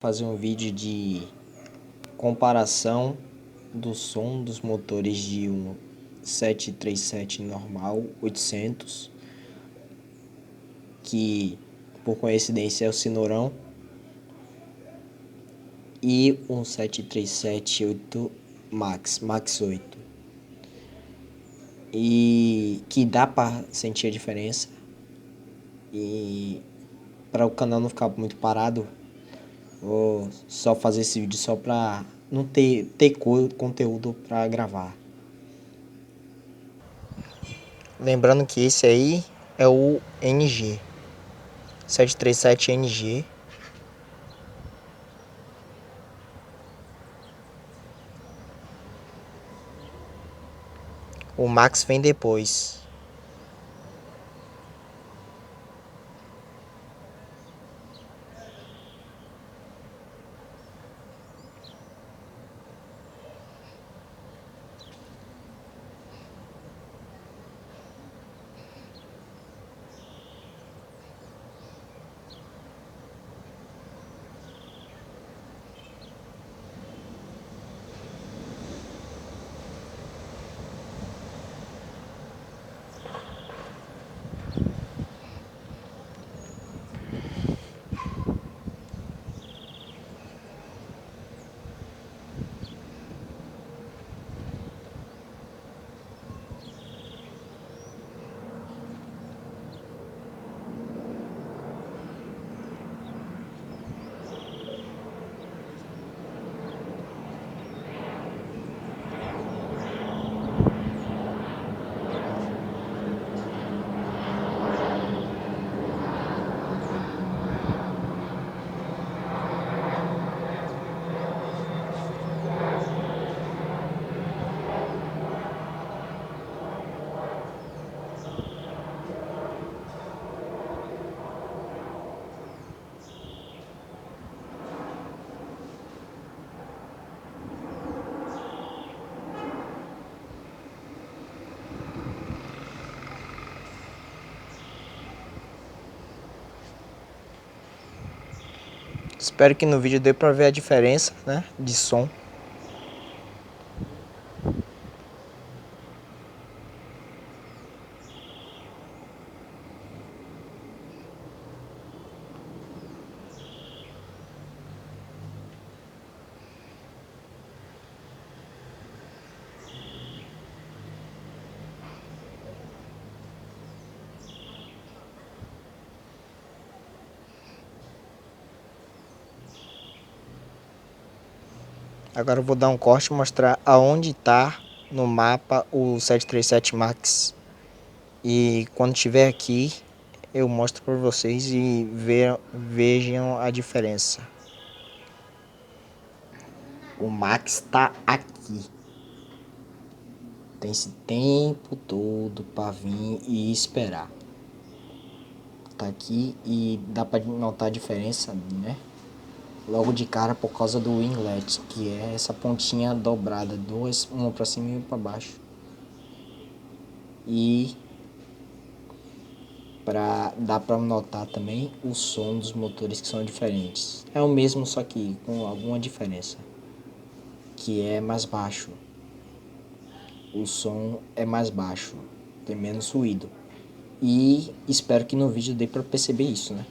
Fazer um vídeo de comparação do som dos motores de um 737 normal 800, que por coincidência é o Cinourão, e um 737-8 Max 8, e que dá para sentir a diferença. E para o canal não ficar muito parado, vou só fazer esse vídeo só para não ter conteúdo para gravar. Lembrando que esse aí é o NG 737 NG. O Max vem depois. Espero que no vídeo dê pra ver a diferença, né, de som. Agora eu vou dar um corte e mostrar aonde está no mapa o 737 Max. E quando estiver aqui, eu mostro para vocês e vejam a diferença. O Max está aqui. Tem esse tempo todo para vir e esperar. Tá aqui e dá para notar a diferença, né? Logo de cara por causa do inlet, que é essa pontinha dobrada, duas, uma para cima e uma para baixo. E dá para notar também o som dos motores, que são diferentes. É o mesmo, só que com alguma diferença, que é mais baixo. O som é mais baixo, tem menos ruído. E espero que no vídeo dê para perceber isso, né?